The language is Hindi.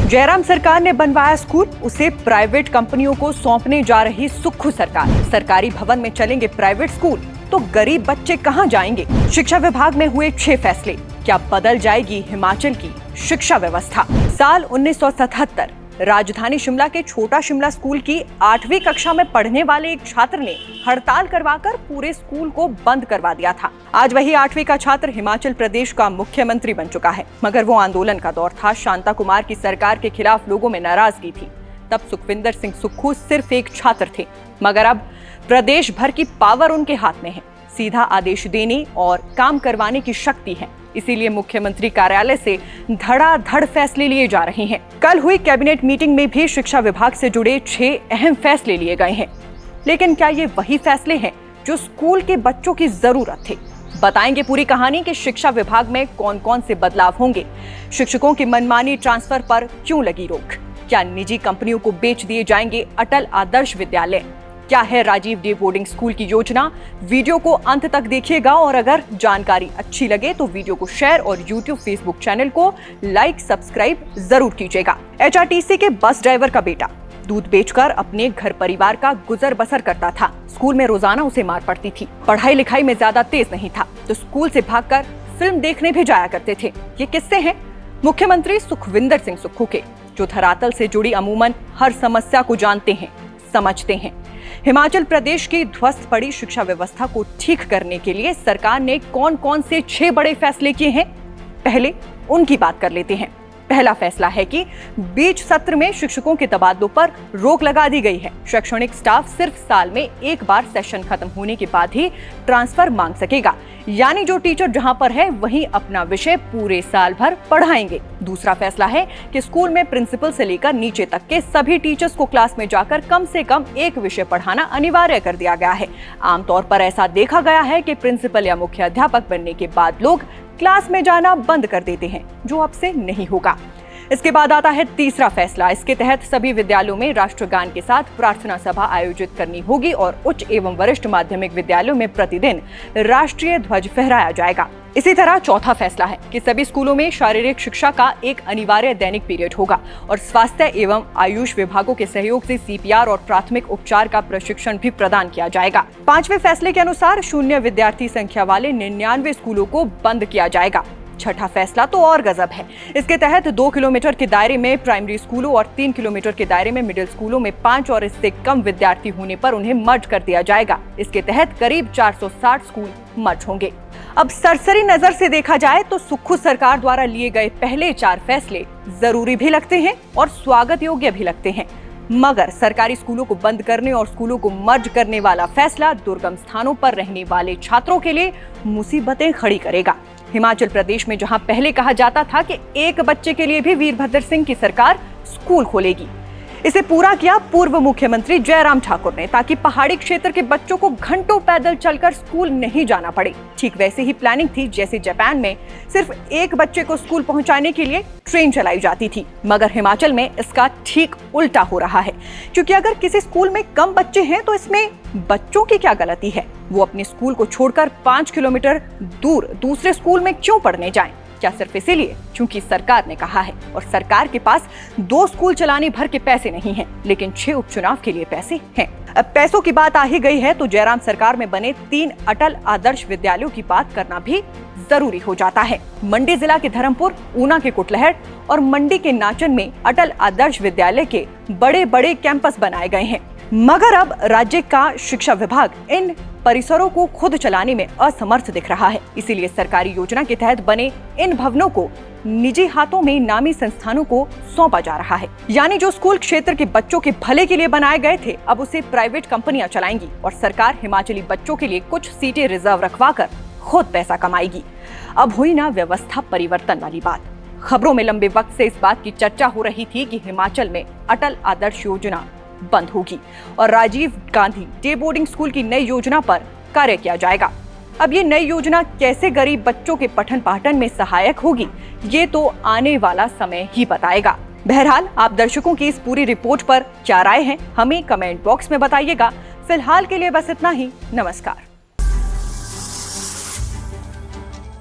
जयराम सरकार ने बनवाया स्कूल, उसे प्राइवेट कंपनियों को सौंपने जा रही सुक्खू सरकार। सरकारी भवन में चलेंगे प्राइवेट स्कूल, तो गरीब बच्चे कहां जाएंगे? शिक्षा विभाग में हुए 6 फैसले, क्या बदल जाएगी हिमाचल की शिक्षा व्यवस्था? साल 1977 राजधानी शिमला के छोटा शिमला स्कूल की 8वीं कक्षा में पढ़ने वाले एक छात्र ने हड़ताल करवाकर पूरे स्कूल को बंद करवा दिया था। आज वही 8वीं का छात्र हिमाचल प्रदेश का मुख्यमंत्री बन चुका है, मगर वो आंदोलन का दौर था। शांता कुमार की सरकार के खिलाफ लोगों में नाराजगी थी। तब सुखविंदर सिंह सुक्खू सिर्फ एक छात्र थे, मगर अब प्रदेश भर की पावर उनके हाथ में है। सीधा आदेश देने और काम करवाने की शक्ति है। इसीलिए मुख्यमंत्री कार्यालय से धड़ाधड़ फैसले लिए जा रहे हैं। कल हुई कैबिनेट मीटिंग में भी शिक्षा विभाग से जुड़े 6 अहम फैसले लिए गए हैं। लेकिन क्या ये वही फैसले हैं जो स्कूल के बच्चों की जरूरत थी? बताएंगे पूरी कहानी कि शिक्षा विभाग में कौन कौन से बदलाव होंगे। शिक्षकों की मनमानी ट्रांसफर पर क्यों लगी रोक? क्या निजी कंपनियों को बेच दिए जाएंगे अटल आदर्श विद्यालय? क्या है राजीव डे बोर्डिंग स्कूल की योजना? वीडियो को अंत तक देखिएगा और अगर जानकारी अच्छी लगे तो वीडियो को शेयर और YouTube फेसबुक चैनल को लाइक सब्सक्राइब जरूर कीजिएगा। HRTC के बस ड्राइवर का बेटा दूध बेचकर अपने घर परिवार का गुजर बसर करता था। स्कूल में रोजाना उसे मार पड़ती थी। पढ़ाई लिखाई में ज्यादा तेज नहीं था तो स्कूल से भागकर फिल्म देखने भी जाया करते थे। ये किस्से हैं मुख्यमंत्री सुखविंदर सिंह सुक्खू के, जो धरातल से जुड़ी अमूमन हर समस्या को जानते हैं, समझते हैं। हिमाचल प्रदेश की ध्वस्त पड़ी शिक्षा व्यवस्था को ठीक करने के लिए सरकार ने कौन कौन से 6 बड़े फैसले किए हैं, पहले उनकी बात कर लेते हैं। पहला फैसला है कि बीच सत्र में शिक्षकों के तबादलों पर रोक लगा दी गई है। शैक्षणिक स्टाफ सिर्फ साल में एक बार सेशन खत्म होने के बाद ही ट्रांसफर मांग सकेगा, यानी जो टीचर जहां पर है वहीं अपना विषय पूरे साल भर पढ़ाएंगे। दूसरा फैसला है कि स्कूल में प्रिंसिपल से लेकर नीचे तक के सभी टीचर्स को क्लास में जाकर कम से कम एक विषय पढ़ाना अनिवार्य कर दिया गया है। आमतौर पर ऐसा देखा गया है कि प्रिंसिपल या मुख्य अध्यापक बनने के बाद लोग क्लास में जाना बंद कर देते हैं, जो अब से नहीं होगा। इसके बाद आता है तीसरा फैसला। इसके तहत सभी विद्यालयों में राष्ट्रगान के साथ प्रार्थना सभा आयोजित करनी होगी और उच्च एवं वरिष्ठ माध्यमिक विद्यालयों में प्रतिदिन राष्ट्रीय ध्वज फहराया जाएगा। इसी तरह चौथा फैसला है कि सभी स्कूलों में शारीरिक शिक्षा का एक अनिवार्य दैनिक पीरियड होगा और स्वास्थ्य एवं आयुष विभागों के सहयोग से CPR और प्राथमिक उपचार का प्रशिक्षण भी प्रदान किया जाएगा। 5वें फैसले के अनुसार 0 विद्यार्थी संख्या वाले 99 स्कूलों को बंद किया जाएगा। छठा फैसला तो और गजब है। इसके तहत 2 किलोमीटर के दायरे में प्राइमरी स्कूलों और 3 किलोमीटर के दायरे में मिडिल स्कूलों में 5 और इससे कम विद्यार्थी होने पर उन्हें मर्ज कर दिया जाएगा। इसके तहत करीब 460 स्कूल मर्ज होंगे। अब सरसरी नजर से देखा जाए तो सुक्खू सरकार द्वारा लिए गए पहले 4 फैसले जरूरी भी लगते हैं और स्वागत योग्य भी लगते हैं, मगर सरकारी स्कूलों को बंद करने और स्कूलों को मर्ज करने वाला फैसला दुर्गम स्थानों पर रहने वाले छात्रों के लिए मुसीबतें खड़ी करेगा। हिमाचल प्रदेश में जहां पहले कहा जाता था कि एक बच्चे के लिए भी वीरभद्र सिंह की सरकार स्कूल खोलेगी, इसे पूरा किया पूर्व मुख्यमंत्री जयराम ठाकुर ने, ताकि पहाड़ी क्षेत्र के बच्चों को घंटों पैदल चलकर स्कूल नहीं जाना पड़े। ठीक वैसे ही प्लानिंग थी जैसे जापान में सिर्फ एक बच्चे को स्कूल पहुंचाने के लिए ट्रेन चलाई जाती थी, मगर हिमाचल में इसका ठीक उल्टा हो रहा है। क्योंकि अगर किसी स्कूल में कम बच्चे हैं तो इसमें बच्चों की क्या गलती है? वो अपने स्कूल को छोड़कर 5 किलोमीटर दूर दूसरे स्कूल में क्यों पढ़ने जाएं? क्या सिर्फ इसीलिए क्योंकि सरकार ने कहा है? और सरकार के पास 2 स्कूल चलाने भर के पैसे नहीं हैं, लेकिन 6 उपचुनाव के लिए पैसे हैं। अब पैसों की बात आ ही गई है तो जयराम सरकार में बने 3 अटल आदर्श विद्यालयों की बात करना भी जरूरी हो जाता है। मंडी जिला के धर्मपुर, ऊना के कुटलैहड़ और मंडी के नाचन में अटल आदर्श विद्यालय के बड़े बड़े कैंपस बनाए गए हैं, मगर अब राज्य का शिक्षा विभाग इन परिसरों को खुद चलाने में असमर्थ दिख रहा है। इसीलिए सरकारी योजना के तहत बने इन भवनों को निजी हाथों में नामी संस्थानों को सौंपा जा रहा है। यानी जो स्कूल क्षेत्र के बच्चों के भले के लिए बनाए गए थे, अब उसे प्राइवेट कंपनियां चलाएंगी और सरकार हिमाचली बच्चों के लिए कुछ सीटें रिजर्व रखवाकर खुद पैसा कमाएगी। अब हुई ना व्यवस्था परिवर्तन वाली बात। खबरों में लंबे वक्त से इस बात की चर्चा हो रही थी कि हिमाचल में अटल आदर्श योजना बंद होगी और Rajiv Gandhi day boarding school की नई योजना पर कार्य किया जाएगा। अब ये नई योजना कैसे गरीब बच्चों के पठन पाठन में सहायक होगी, ये तो आने वाला समय ही बताएगा। बहरहाल आप दर्शकों की इस पूरी रिपोर्ट पर क्या राय है, हमें कमेंट बॉक्स में बताइएगा। फिलहाल के लिए बस इतना ही। नमस्कार।